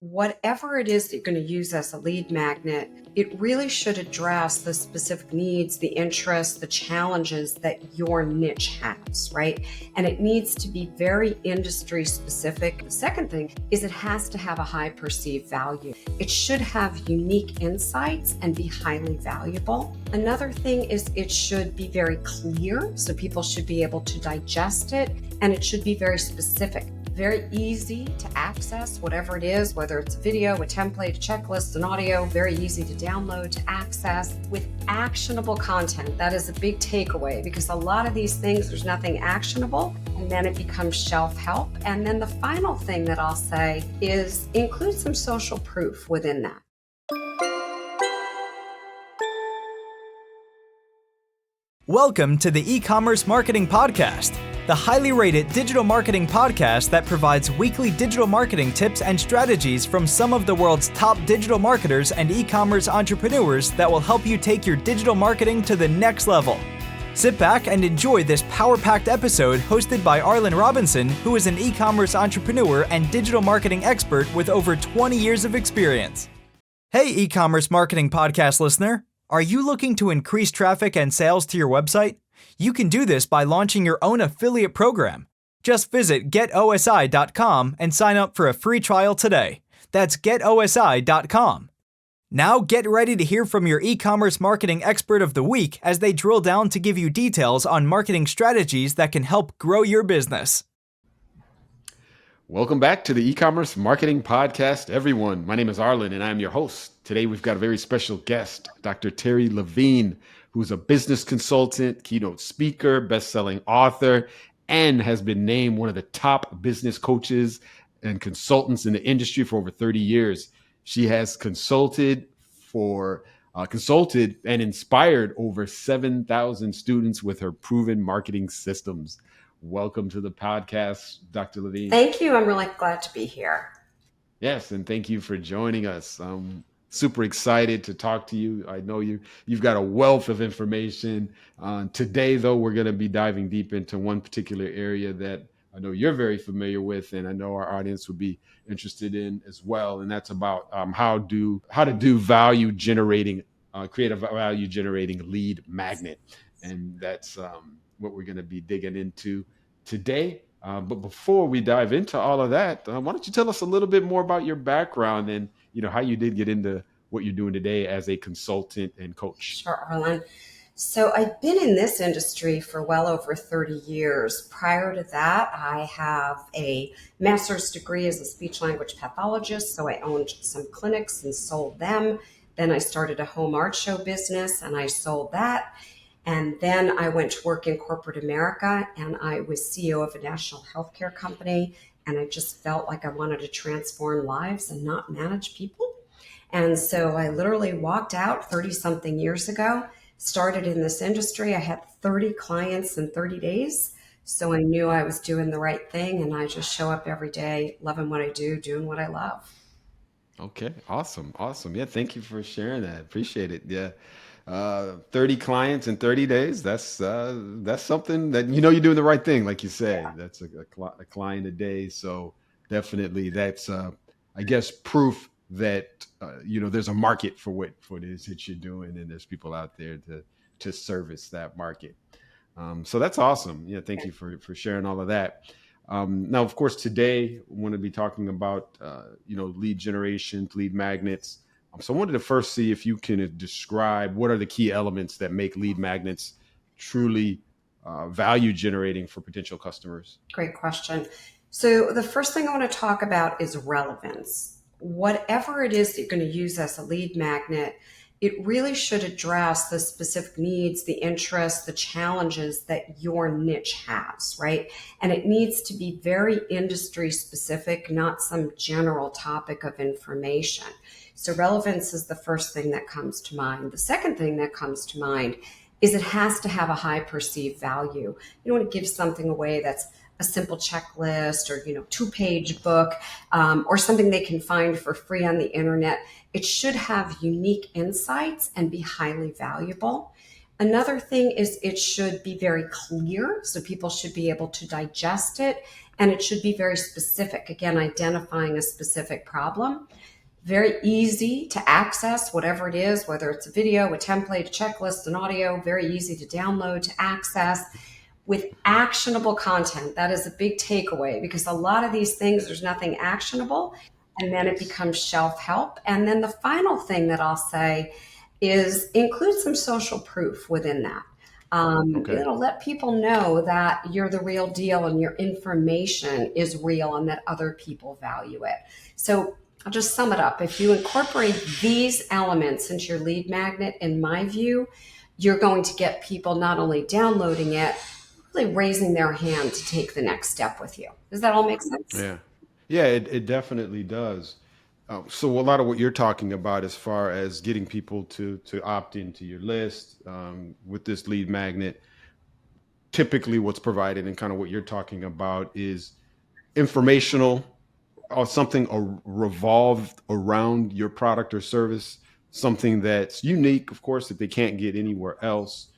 Whatever it is that you're going to use as a lead magnet, it really should address the specific needs, the interests, the challenges that your niche has, right? And it needs to be very industry specific. The second thing is it has to have a high perceived value. It should have unique insights and be highly valuable. Another thing is it should be very clear, so people should be able to digest it, and it should be very specific. Very easy to access, whatever it is, whether it's a video, a template, a checklist, an audio, very easy to download, to access with actionable content. That is a big takeaway because a lot of these things, there's nothing actionable, and then it becomes shelf help. And then the final thing that I'll say is include some social proof within that. Welcome to the eCommerce Marketing Podcast, the highly rated digital marketing podcast that provides weekly digital marketing tips and strategies from some of the world's top digital marketers and e-commerce entrepreneurs that will help you take your digital marketing to the next level. Sit back and enjoy this power-packed episode hosted by Arlen Robinson, who is an e-commerce entrepreneur and digital marketing expert with over 20 years of experience. Hey, e-commerce marketing podcast listener. Are you looking to increase traffic and sales to your website? You can do this by launching your own affiliate program. Just visit getosi.com and sign up for a free trial today. That's getosi.com. Now get ready to hear from your e-commerce marketing expert of the week as they drill down to give you details on marketing strategies that can help grow your business. Welcome back to the e-commerce marketing podcast, everyone. My name is Arlen and I'm your host. Today we've got a very special guest, Dr. Terri Levine, who's a business consultant, keynote speaker, best-selling author, and has been named one of the top business coaches and consultants in the industry for over 30 years. She has consulted and inspired over 7,000 students with her proven marketing systems. Welcome to the podcast, Dr. Levine. Thank you. I'm really glad to be here. Yes, and thank you for joining us. Super excited to talk to you. I know you've got a wealth of information. Today, though, we're going to be diving deep into one particular area that I know you're very familiar with, and I know our audience would be interested in as well. And that's about how to do value generating, create a value generating lead magnet, and that's what we're going to be digging into today. But before we dive into all of that, why don't you tell us a little bit more about your background and how you did get into what you're doing today as a consultant and coach? Sure, Arlen. So I've been in this industry for well over 30 years. Prior to that, I have a master's degree as a speech language pathologist. So I owned some clinics and sold them. Then I started a home art show business and I sold that. And then I went to work in corporate America and I was CEO of a national healthcare company. And I just felt like I wanted to transform lives and not manage people. And so I literally walked out 30 something years ago, started in this industry. I had 30 clients in 30 days. So I knew I was doing the right thing. And I just show up every day, loving what I do, doing what I love. Okay. Awesome. Yeah. Thank you for sharing that. Appreciate it. Yeah. 30 clients in 30 days. That's something that, you're doing the right thing. Like you say, yeah. That's a client a day. So definitely that's, I guess, proof that, there's a market for what it is that you're doing. And there's people out there to service that market. So that's awesome. Yeah. Thank you for sharing all of that. Now, of course, today we want to be talking about, lead generation, lead magnets. So I wanted to first see if you can describe what are the key elements that make lead magnets truly value generating for potential customers. Great question. So the first thing I want to talk about is relevance. Whatever it is that you're going to use as a lead magnet, it really should address the specific needs, the interests, the challenges that your niche has, right? And it needs to be very industry specific, not some general topic of information. So relevance is the first thing that comes to mind. The second thing that comes to mind is it has to have a high perceived value. You don't want to give something away that's a simple checklist or, 2-page book or something they can find for free on the internet. It should have unique insights and be highly valuable. Another thing is it should be very clear, so people should be able to digest it, and it should be very specific. Again, identifying a specific problem. Very easy to access, whatever it is, whether it's a video, a template, a checklist, an audio, very easy to download, to access with actionable content. That is a big takeaway, because a lot of these things, there's nothing actionable, and then it becomes shelf help. And then the final thing that I'll say is include some social proof within that. Okay. It'll let people know that you're the real deal and your information is real and that other people value it. So I'll just sum it up. If you incorporate these elements into your lead magnet, in my view, you're going to get people not only downloading it, really raising their hand to take the next step with you. Does that all make sense? Yeah. Yeah, it definitely does. So a lot of what you're talking about as far as getting people to opt into your list with this lead magnet, typically what's provided and kind of what you're talking about is informational or something revolved around your product or service, something that's unique, of course, that they can't get anywhere else.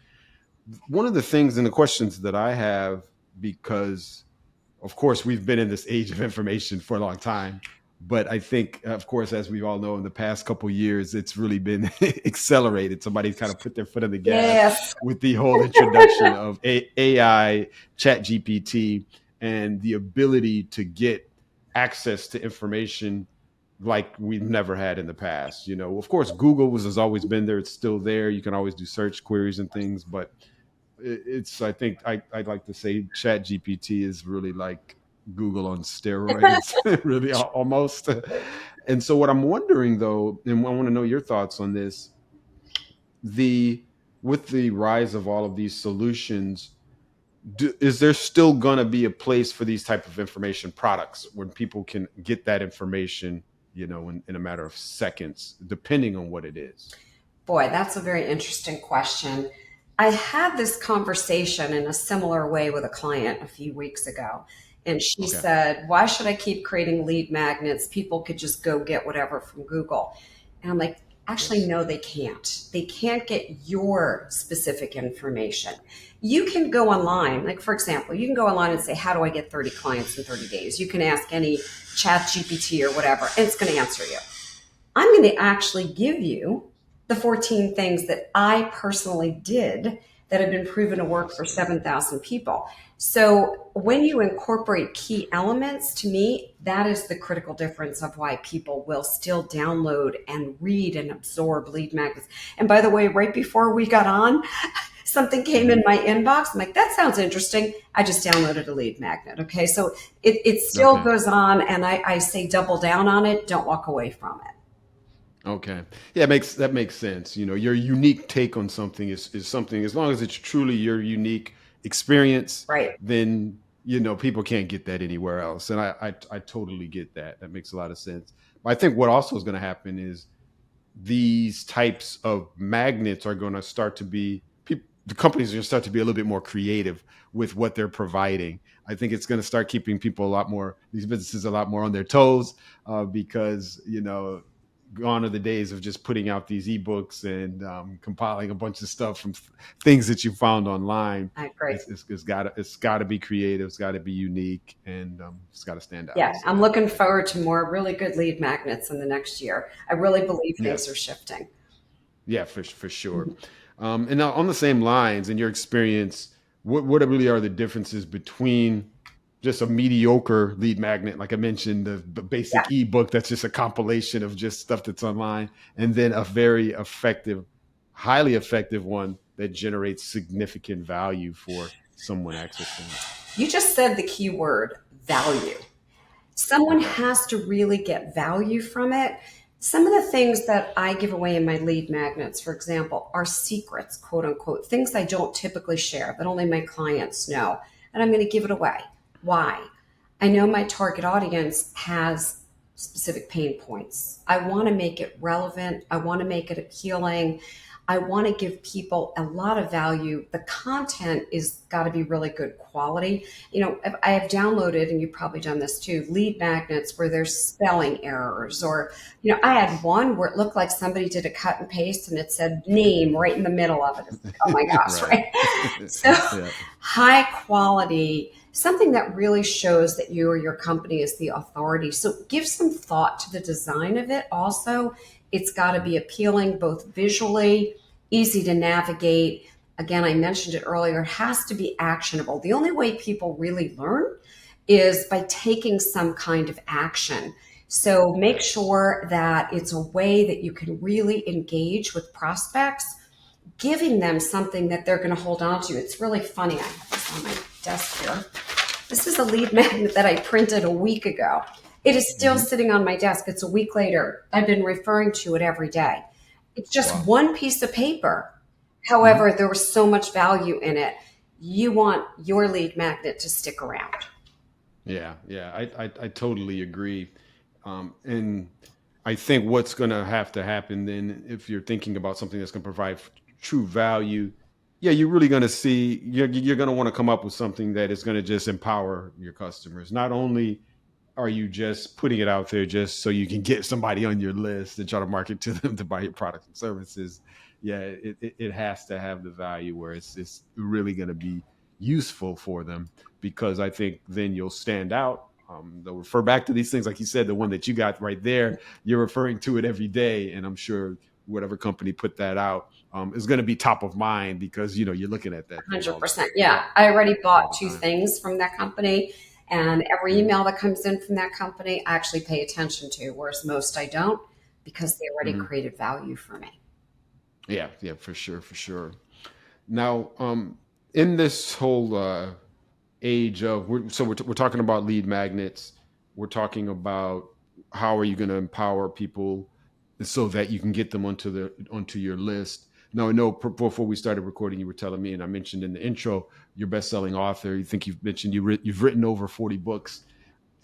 One of the things and the questions that I have, because of course we've been in this age of information for a long time, but I think, of course, as we all know, in the past couple of years, it's really been accelerated. Somebody's kind of put their foot on the gas Yes. with the whole introduction of AI, Chat GPT, and the ability to get access to information like we've never had in the past. You know, of course, Google has always been there. It's still there. You can always do search queries and things, but it's, I think I'd like to say Chat GPT is really like Google on steroids, really almost. And so what I'm wondering though, and I want to know your thoughts on this, with the rise of all of these solutions, is there still going to be a place for these type of information products when people can get that information, you know, in a matter of seconds, depending on what it is? Boy, that's a very interesting question. I had this conversation in a similar way with a client a few weeks ago. And she Okay. said, why should I keep creating lead magnets? People could just go get whatever from Google. And I'm like, actually, Yes. no, they can't. They can't get your specific information. You can go online, like for example, you can go online and say, how do I get 30 clients in 30 days? You can ask any chat GPT or whatever, and it's going to answer you. I'm going to actually give you the 14 things that I personally did that have been proven to work for 7,000 people. So when you incorporate key elements, to me, that is the critical difference of why people will still download and read and absorb lead magnets. And by the way, right before we got on, something came in my inbox. I'm like, that sounds interesting. I just downloaded a lead magnet. Okay. So it still Okay. goes on, and I say double down on it. Don't walk away from it. Okay. Yeah, that makes sense. You know, your unique take on something is something, as long as it's truly your unique experience, Right. then, you know, people can't get that anywhere else. And I totally get that. That makes a lot of sense. But I think what also is going to happen is these types of magnets are going to start to be, the companies are going to start to be a little bit more creative with what they're providing. I think it's going to start keeping people a lot more, these businesses a lot more on their toes, because, you know, gone are the days of just putting out these ebooks and compiling a bunch of stuff from things that you found online. I agree. It's got to be creative. It's got to be unique, and it's got to stand out. Yeah, So, I'm looking forward to more really good lead magnets in the next year. I really believe things yes. are shifting. Yeah, for sure. And now on the same lines, in your experience, what really are the differences between just a mediocre lead magnet, like I mentioned, the Yeah. basic ebook that's just a compilation of just stuff that's online, and then a very effective, highly effective one that generates significant value for someone accessing it? You just said the key word, value. Someone Okay. has to really get value from it. Some of the things that I give away in my lead magnets, for example, are secrets, quote unquote, things I don't typically share that only my clients know. And I'm going to give it away. Why? I know my target audience has specific pain points. I want to make it relevant. I want to make it appealing. I want to give people a lot of value. The content is got to be really good quality. I have downloaded, and you've probably done this too, lead magnets where there's spelling errors, or, I had one where it looked like somebody did a cut and paste and it said name right in the middle of it. It's like, oh my gosh, right? So Yeah. high quality, something that really shows that you or your company is the authority. So give some thought to the design of it. Also, it's got to be appealing both visually, easy to navigate. Again, I mentioned it earlier, it has to be actionable. The only way people really learn is by taking some kind of action. So make sure that it's a way that you can really engage with prospects, giving them something that they're going to hold on to. It's really funny. I have this on my desk here. This is a lead magnet that I printed a week ago. It is still sitting on my desk. It's a week later. I've been referring to it every day. It's just one piece of paper. However, there was so much value in it. You want your lead magnet to stick around. Yeah, I totally agree. And I think what's going to have to happen then, if you're thinking about something that's going to provide true value, you're really going to see, you're going to want to come up with something that is going to just empower your customers. Not only are you just putting it out there just so you can get somebody on your list and try to market to them to buy your products and services. It has to have the value where it's really going to be useful for them, because I think then you'll stand out. They'll refer back to these things, like you said, the one that you got right there, you're referring to it every day. And I'm sure whatever company put that out is going to be top of mind, because, you're looking at that. 100%. Yeah. I already bought 2 things from that company, and every email that comes in from that company, I actually pay attention to, whereas most I don't, because they already created value for me. Yeah, for sure. Now, in this whole age of, we're talking about lead magnets. We're talking about how are you going to empower people so that you can get them onto your list. Now, I know before we started recording, you were telling me, and I mentioned in the intro, you're best-selling author. You think you've mentioned you've written over 40 books,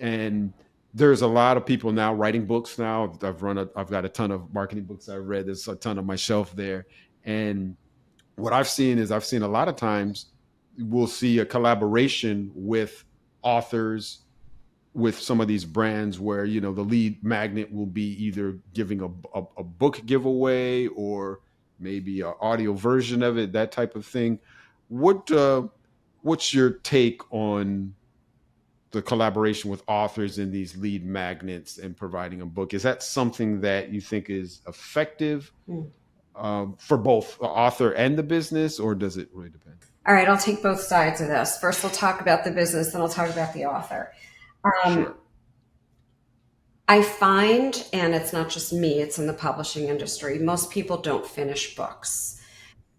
and there's a lot of people now writing books now. I've got a ton of marketing books I've read. There's a ton on my shelf there. And what I've seen a lot of times we'll see a collaboration with authors, with some of these brands where, the lead magnet will be either giving a book giveaway or maybe an audio version of it, that type of thing. What's your take on the collaboration with authors in these lead magnets and providing a book? Is that something that you think is effective for both the author and the business, or does it really depend? All right, I'll take both sides of this. First, I'll talk about the business, then I'll talk about the author. Sure. I find, and it's not just me, it's in the publishing industry, most people don't finish books.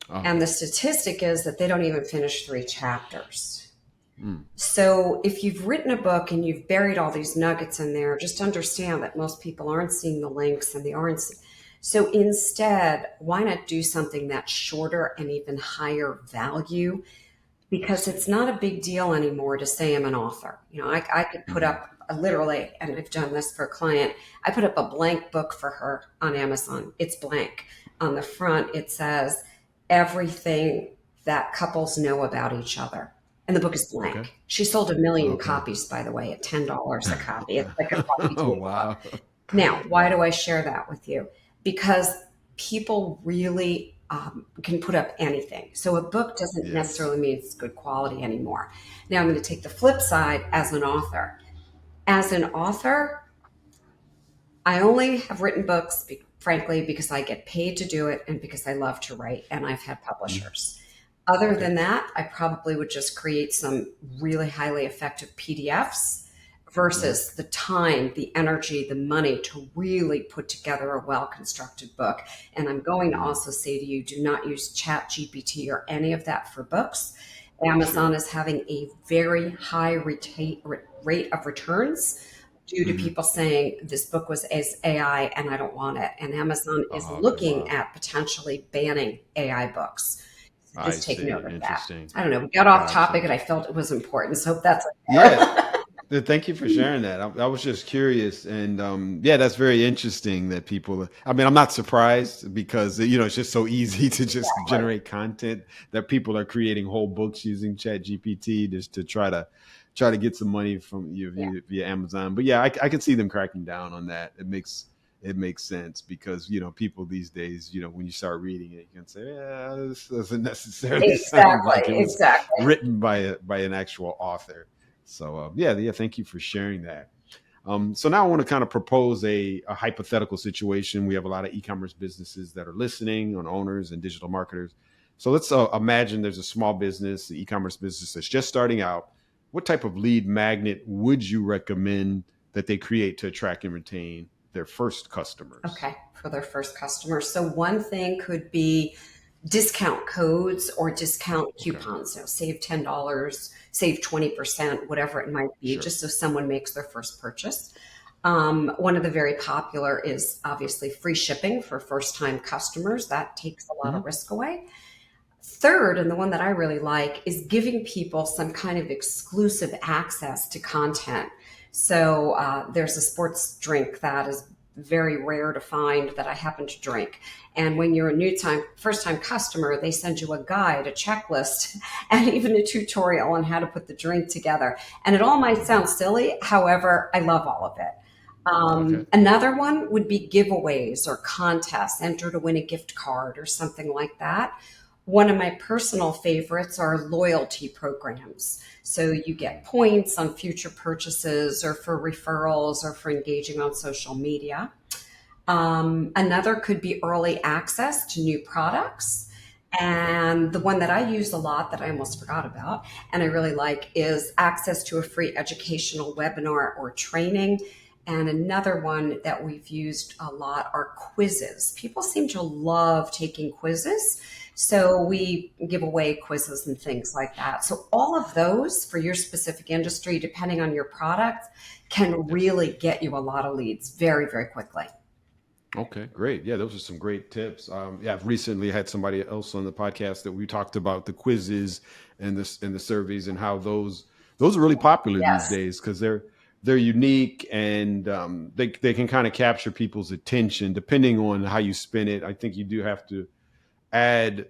And the statistic is that they don't even finish 3 chapters. So if you've written a book and you've buried all these nuggets in there, just understand that most people aren't seeing the links, and they aren't. So instead, why not do something that's shorter and even higher value? Because it's not a big deal anymore to say I'm an author. I could put up literally, and I've done this for a client, I put up a blank book for her on Amazon. It's blank. On the front, it says everything that couples know about each other. And the book is blank. Okay. She sold 1 million copies, by the way, at $10 a copy. It's like a coffee table. Oh, wow. Now, why do I share that with you? Because people really can put up anything. So a book doesn't necessarily mean it's good quality anymore. Now I'm going to take the flip side as an author. As an author, I only have written books, frankly, because I get paid to do it and because I love to write, and I've had publishers. Other than that, I probably would just create some really highly effective PDFs versus the time, the energy, the money to really put together a well-constructed book. And I'm going to also say to you, do not use ChatGPT or any of that for books. Amazon is having a very high rate of returns due to people saying this book was as AI and I don't want it. And Amazon is looking at potentially banning AI books. Just take note of that. I don't know. We got off topic and I felt it was important. So hope that's yeah. Thank you for sharing that. I was just curious, and yeah, that's very interesting that people. I mean, I'm not surprised because it's just so easy to just Exactly. generate content that people are creating whole books using Chat GPT just to try to get some money from you Yeah, via Amazon. But yeah, I can see them cracking down on that. It makes sense because people these days, when you start reading it, you can say, yeah, this doesn't necessarily sound like exactly, it was exactly. written by an actual author. So yeah, thank you for sharing that. So now I want to kind of propose a hypothetical situation. We have a lot of e-commerce businesses that are listening, on owners and digital marketers. So let's imagine there's a small business, the e-commerce business that's just starting out. What type of lead magnet would you recommend that they create to attract and retain their first customers? Okay, for their first customer. So one thing could be discount codes or discount Okay, coupons. Save $10, save 20%, whatever it might be, sure. just so someone makes their first purchase. One of the very popular is obviously free shipping for first time customers. That takes a lot Hmm. of risk away. Third, and the one that I really like, is giving people some kind of exclusive access to content. So there's a sports drink that is very rare to find that I happen to drink. And when you're a first time customer, they send you a guide, a checklist, and even a tutorial on how to put the drink together. And it all might sound silly. However, I love all of it. Okay. Another one would be giveaways or contests, enter to win a gift card or something like that. One of my personal favorites are loyalty programs. So you get points on future purchases or for referrals or for engaging on social media. Another could be early access to new products. Okay. And the one that I use a lot that I almost forgot about and I really like is access to a free educational webinar or training. And another one that we've used a lot are quizzes. People seem to love taking quizzes. So we give away quizzes and things like that. So all of those for your specific industry, depending on your product, can Yes. really get you a lot of leads very, very quickly. Okay, great. Yeah, those are some great tips. Yeah, I've recently had somebody else on the podcast that we talked about the quizzes and the surveys and how those are really popular these Yes. days because they're unique and they can kind of capture people's attention depending on how you spin it. I think you do have to add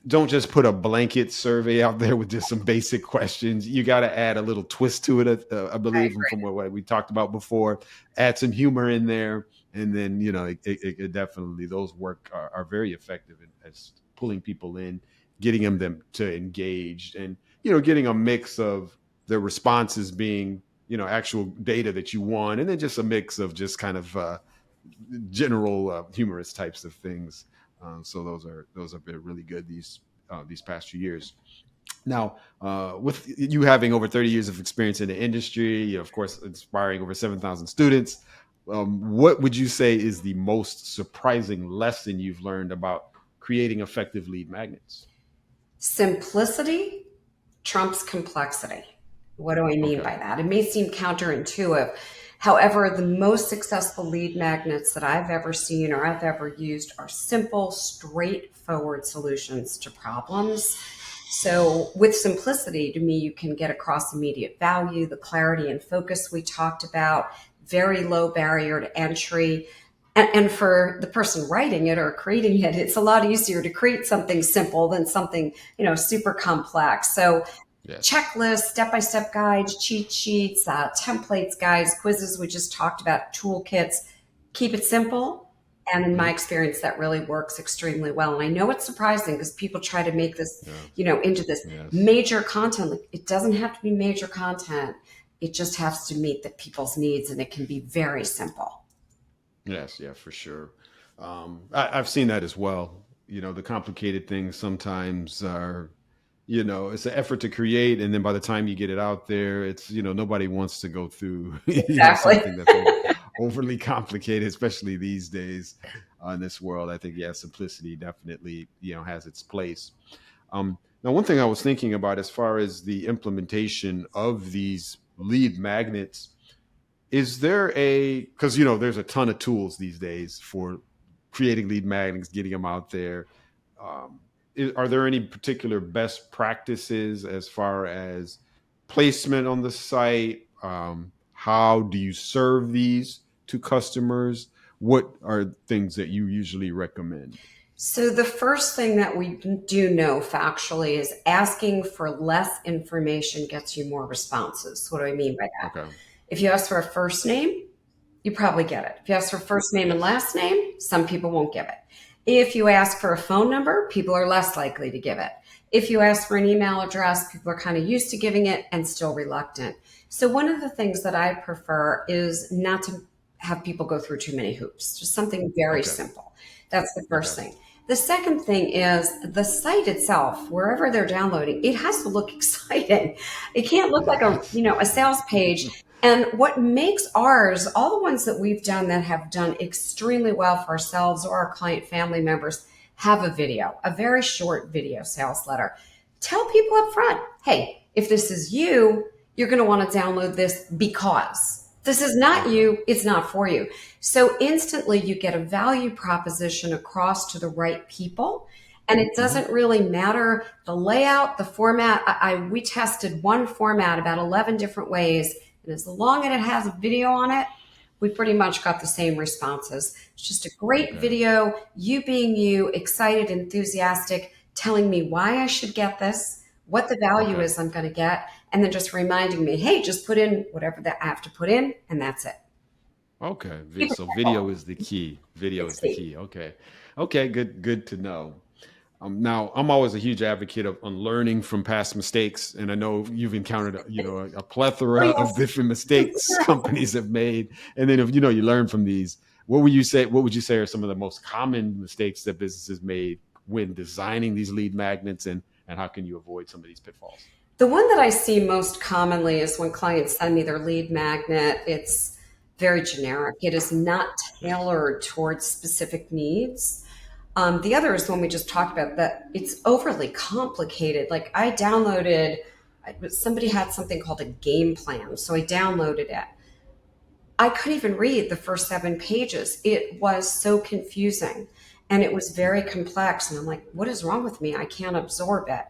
don't just put a blanket survey out there with just some basic questions. You got to add a little twist to it, I I believe, from what we talked about before. Add some humor in there, and then it definitely those work are very effective as pulling people in, getting them to engage, and getting a mix of their responses being actual data that you want, and then just a mix of just kind of general humorous types of things. So those have been really good these past few years. Now, with you having over 30 years of experience in the industry, of course, inspiring over 7,000 students, what would you say is the most surprising lesson you've learned about creating effective lead magnets? Simplicity trumps complexity. What do I mean Okay. by that? It may seem counterintuitive. However, the most successful lead magnets that I've ever seen or I've ever used are simple, straightforward solutions to problems. So, with simplicity, to me, you can get across immediate value, the clarity and focus we talked about, very low barrier to entry. And for the person writing it or creating it, it's a lot easier to create something simple than something, super complex. So, Yes. checklists, step-by-step guides, cheat sheets, templates, guides, quizzes we just talked about, toolkits. Keep it simple. And in my Mhm. experience, that really works extremely well. And I know it's surprising because people try to make this, Yeah. into this Yes. major content. Like, it doesn't have to be major content. It just has to meet the people's needs and it can be very simple. Yes. Yeah. For sure. I've seen that as well. The complicated things sometimes are it's an effort to create, and then by the time you get it out there, it's nobody wants to go through Exactly. something that's overly complicated, especially these days in this world. I think simplicity definitely has its place. Now, one thing I was thinking about as far as the implementation of these lead magnets, is there because there's a ton of tools these days for creating lead magnets, getting them out there. um, are there any particular best practices as far as placement on the site, How do you serve these to customers? What are things that you usually recommend? So the first thing that we do know factually is asking for less information gets you more responses. What do I mean by that? Okay. If you ask for a first name, you probably get it. If you ask for first name and Yes. last name, some people won't give it. If you ask for a phone number, people are less likely to give it. If you ask for an email address, people are kind of used to giving it and still reluctant. So one of the things that I prefer is not to have people go through too many hoops, just something very Okay. simple. That's the first Okay. thing. The second thing is the site itself, wherever they're downloading, it has to look exciting. It can't look like Yes. a sales page. And what makes ours, all the ones that we've done that have done extremely well for ourselves or our client family members, have a video, a very short video sales letter. Tell people up front, hey, if this is you, you're going to want to download this because this is not Okay. you, it's not for you. So instantly you get a value proposition across to the right people. And it Hmm. doesn't really matter the layout, the format. We tested one format about 11 different ways. And as long as it has a video on it, we pretty much got the same responses. It's just a great Okay. video, you being you, excited, enthusiastic, telling me why I should get this, what the value Okay. is I'm going to get, and then just reminding me, hey, just put in whatever that I have to put in, and that's it. Okay. Keep it So simple. video is the key. Video It's is the key. key. Okay. Okay. Good to know. Now, I'm always a huge advocate of on learning from past mistakes, and I know you've encountered, a Oh, plethora of yes. different mistakes companies have made, and then if you learn from these, what would you say? What would you say are some of the most common mistakes that businesses made when designing these lead magnets, and how can you avoid some of these pitfalls? The one that I see most commonly is when clients send me their lead magnet, it's very generic. It is not tailored towards specific needs. The other is when we just talked about that it's overly complicated. Like somebody had something called a game plan. So I downloaded it. I couldn't even read the first 7 pages. It was so confusing and it was very complex. And I'm like, what is wrong with me? I can't absorb it.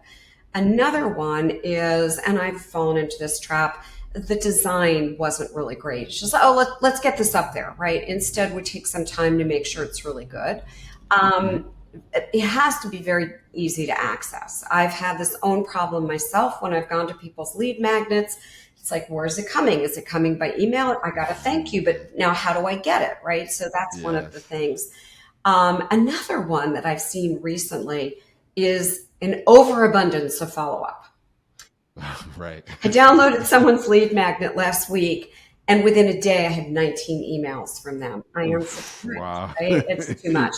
Another one is, and I've fallen into this trap, the design wasn't really great. It's just, let's get this up there, right? Instead, we take some time to make sure it's really good. Mhm. Um, it has to be very easy to access. I've had this own problem myself when I've gone to people's lead magnets. It's like, where's it coming? Is it coming by email? I got to thank you, but now how do I get it, right? So that's one of the Yes. things. Another one that I've seen recently is an overabundance of follow up. Right. I downloaded someone's lead magnet last week, and within a day, I had 19 emails from them. I am Oof, surprised, wow. right? It's too much.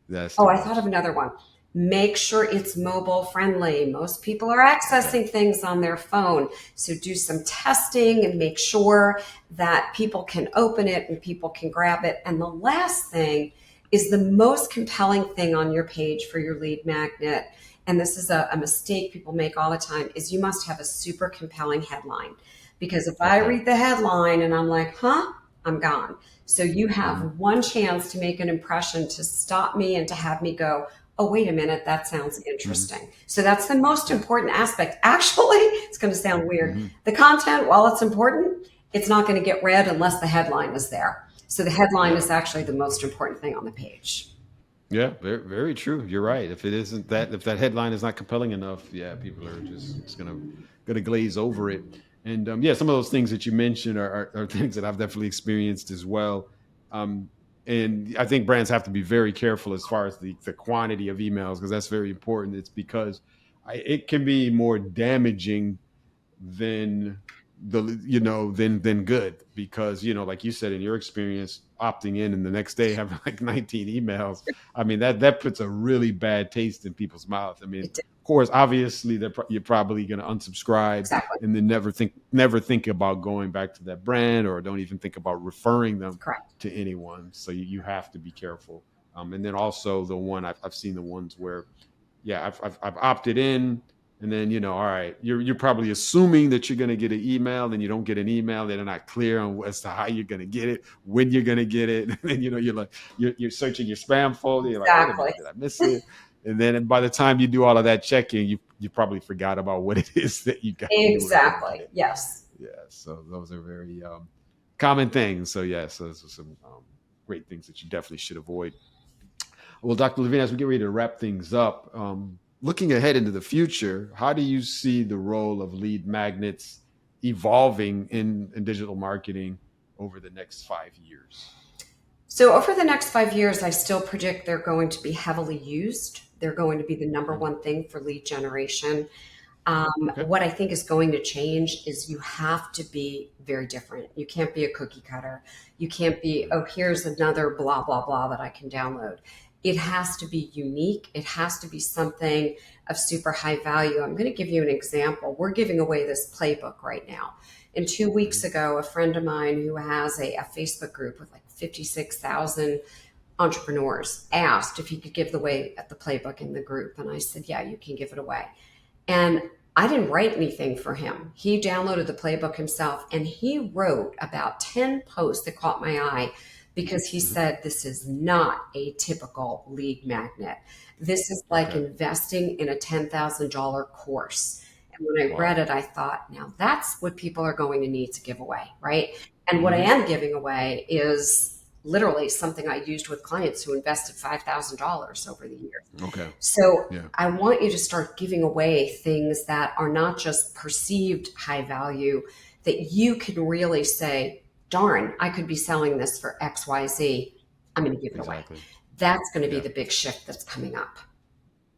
That's Oh, too I thought much. of another one. Make sure it's mobile friendly. Most people are Okay. accessing things on their phone. So do some testing and make sure that people can open it and people can grab it. And the last thing is the most compelling thing on your page for your lead magnet. And this is a mistake people make all the time is you must have a super compelling headline. Because if I Okay. read the headline and I'm like, huh, I'm gone. So you Mhm. have one chance to make an impression to stop me and to have me go, oh, wait a minute, that sounds Mhm. interesting. So that's the most Yeah. important aspect. Actually, it's going to sound weird. Mhm. The content, while it's important, it's not going to get read unless the headline is there. So the headline Yeah. is actually the most important thing on the page. Yeah, very true. You're right. If that headline is not compelling enough, yeah, people are just gonna glaze over it. And yeah, some of those things that you mentioned are things that I've definitely experienced as well. Um, and I think brands have to be very careful as far as the quantity of emails because that's very important. It's because it can be more damaging than than good because like you said in your experience opting in and the next day having like 19 emails. I mean that puts a really bad taste in people's mouth. I mean, It did. of course, obviously you're probably going to unsubscribe Exactly. and then never think about going back to that brand or don't even think about referring them Correct. to anyone. So you have to be careful. And then also I've seen the ones where yeah, I've opted in, and then all right, you're probably assuming that you're going to get an email, then you don't get an email, they're not clear on as to how you're going to get it, when you're going to get it, and then you're like you're searching your spam folder, you're like, wait a Exactly. minute, did I miss it? And then by the time you do all of that checking, you probably forgot about what it is that you were going to Exactly. get. Yes. Yeah. So those are very common things. So yeah, so those are some great things that you definitely should avoid. Well, Dr. Levine, as we get ready to wrap things up, looking ahead into the future, how do you see the role of lead magnets evolving in digital marketing over the next 5 years? So over the next 5 years, I still predict they're going to be heavily used. They're going to be the number Mhm. one thing for lead generation. Okay. What I think is going to change is you have to be very different. You can't be a cookie cutter. You can't be, Mhm. oh, here's another blah, blah, blah that I can download. It has to be unique. It has to be something of super high value. I'm going to give you an example. We're giving away this playbook right now. And 2 weeks Mhm. ago, a friend of mine who has a Facebook group with like 56,000 entrepreneurs asked if he could give away the playbook in the group. And I said, yeah, you can give it away. And I didn't write anything for him. He downloaded the playbook himself and he wrote about 10 posts that caught my eye because he Mhm. said, this is not a typical lead magnet. This is like Okay. investing in a $10,000 course. And when I read Wow. it, I thought, now that's what people are going to need to give away, right? And what I Mhm. am giving away is literally something I used with clients who invested $5,000 over the years. Okay. So Yeah. I want you to start giving away things that are not just perceived high value, that you can really say, darn, I could be selling this for XYZ. I'm going to give it away. Exactly. That's going to be Yeah. the big shift that's coming up.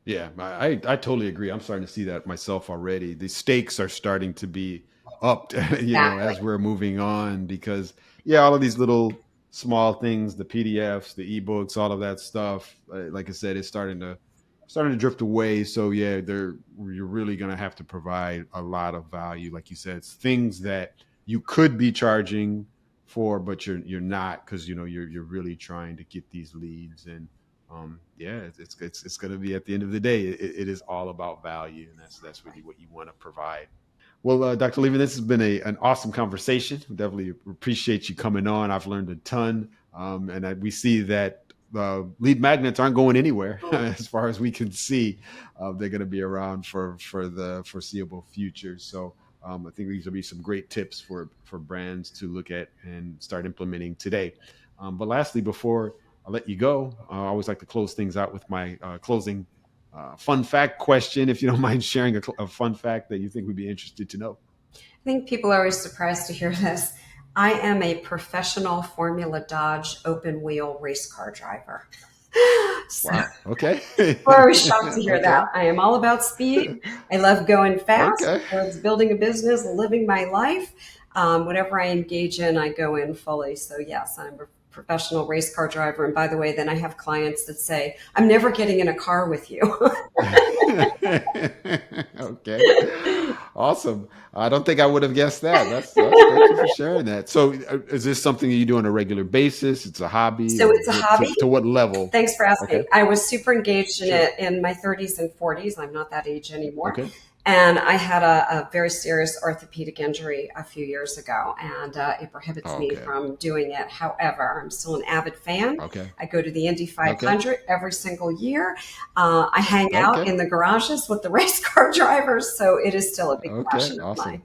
Yeah, I totally agree. I'm starting to see that myself already. The stakes are starting to be upped, Exactly. as we're moving on because yeah, all of these little small things, the PDFs, the ebooks, all of that stuff, like I said, it's starting to drift away. So yeah, you're really going to have to provide a lot of value, like you said. It's things that you could be charging for, but you're not because you're really trying to get these leads and yeah, it's going to be at the end of the day, it is all about value, and that's really what you want to provide. Well, Dr. Levy, this has been an awesome conversation. Definitely appreciate you coming on. I've learned a ton, and we see that lead magnets aren't going anywhere as far as we can see. They're going to be around for the foreseeable future. So I think these will be some great tips for brands to look at and start implementing today. But lastly, before I'll let you go, I always like to close things out with my closing fun fact question, if you don't mind sharing a fun fact that you think would be interested to know. I think people are always surprised to hear this. I am a professional Formula Dodge open wheel race car driver. So Wow. Okay. people are always shocked to hear that. Okay. I am all about speed. I love going fast. Okay. It's building a business, living my life. Whatever I engage in, I go in fully. So yes, I'm a professional race car driver. And by the way, then I have clients that say, I'm never getting in a car with you. Okay. Awesome. I don't think I would have guessed that. That's thank you for sharing that. So, is this something that you do on a regular basis? It's a hobby, So or it's a hobby. to what level? Thanks for asking. Okay. I was super engaged in Sure. it in my 30s and 40s. I'm not that age anymore. Okay. And I had a very serious orthopedic injury a few years ago, and it prohibits me Okay. from doing it. However, I'm still an avid fan. Okay. I go to the Indy Okay. 500 every single year. I hang out Okay. in the garages with the race car drivers, so it is still a big Okay. passion of Awesome. mine.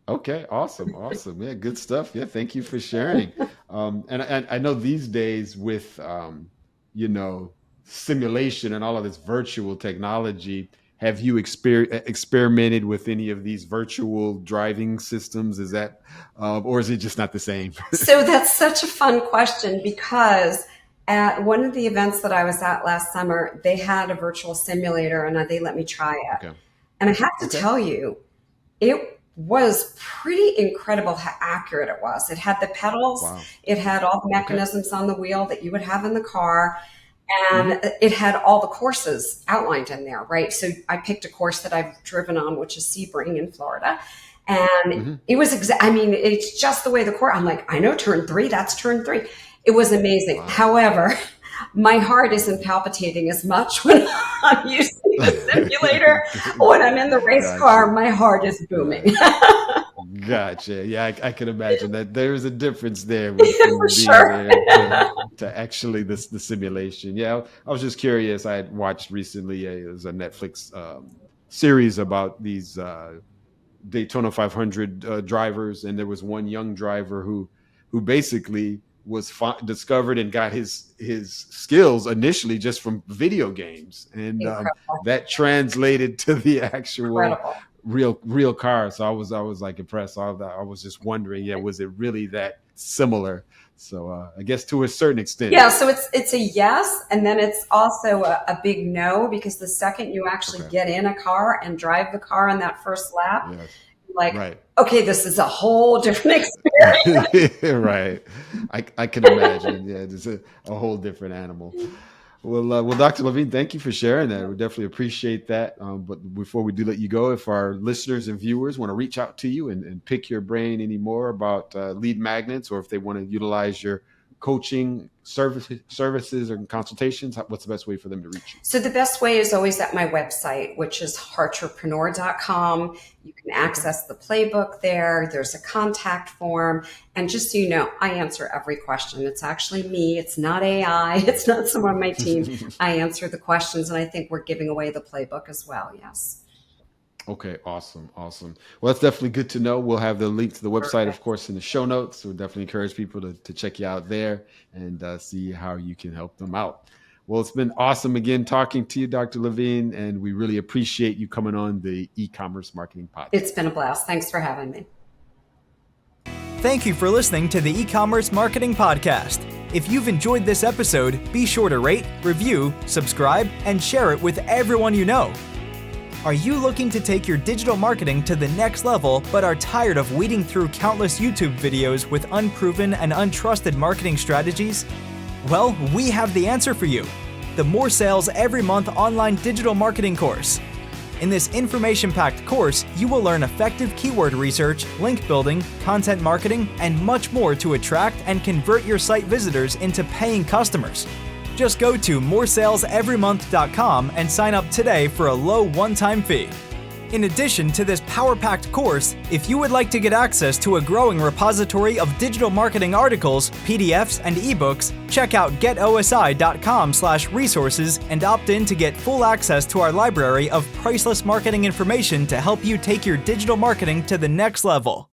Okay, awesome, awesome. Yeah, good stuff. Yeah, thank you for sharing. And I know these days with you know, simulation and all of this virtual technology, have you experimented with any of these virtual driving systems? Is that, or is it just not the same? So that's such a fun question because at one of the events that I was at last summer, they had a virtual simulator and they let me try it. Okay, And I have to okay, tell you, it was pretty incredible how accurate it was. It had the pedals, wow, it had all the okay, mechanisms on the wheel that you would have in the car, hmm, and it had all the courses outlined in there, right? So I picked a course that I've driven on, which is Sebring in Florida. And hmm, it was, I mean, it's just the way the course, I'm like, I know turn three, that's turn three. It was amazing. wow. However, my heart isn't palpitating as much when I'm using the simulator. When I'm in the race car, Gotcha. my heart is booming. Right. Gotcha. Yeah, I can imagine that there is a difference there For from being sure. there to actually the simulation. Yeah, I was just curious. I had watched recently it was a Netflix series about these Daytona 500 drivers, and there was one young driver who basically was discovered and got his skills initially just from video games, and that translated to the actual real car. So I was like impressed. I was just wondering, was it really that similar? So I guess to a certain extent. Yeah, so it's a yes, and then it's also a big no, because the second you actually get in a car and drive the car on that first lap, okay, this is a whole different experience. Right. I can imagine. Yeah, it's a whole different animal. Well, Dr. Levine, thank you for sharing that. We definitely appreciate that. But before we do let you go, if our listeners and viewers want to reach out to you and pick your brain any more about lead magnets, or if they want to utilize your coaching services or consultations, what's the best way for them to reach you? So the best way is always at my website, which is hartropreneur.com. You can access the playbook there. There's a contact form. And just so you know, I answer every question. It's actually me. It's not AI. It's not someone on my team. I answer the questions, and I think we're giving away the playbook as well. Yes. Okay, awesome. Well, that's definitely good to know. We'll have the link to the website, of course, in the show notes. So we'll definitely encourage people to check you out there and see how you can help them out. Well, it's been awesome again talking to you, Dr. Levine, and we really appreciate you coming on the e-commerce marketing podcast. It's been a blast. Thanks for having me. Thank you for listening to the e-commerce marketing podcast. If you've enjoyed this episode, be sure to rate, review, subscribe, and share it with everyone you know. Are you looking to take your digital marketing to the next level, but are tired of weeding through countless YouTube videos with unproven and untrusted marketing strategies? Well, we have the answer for you. The More Sales Every Month online digital marketing course. In this information-packed course, you will learn effective keyword research, link building, content marketing, and much more to attract and convert your site visitors into paying customers. Just go to moresaleseverymonth.com and sign up today for a low one-time fee. In addition to this power-packed course, if you would like to get access to a growing repository of digital marketing articles, PDFs, and ebooks, check out getosi.com/resources and opt in to get full access to our library of priceless marketing information to help you take your digital marketing to the next level.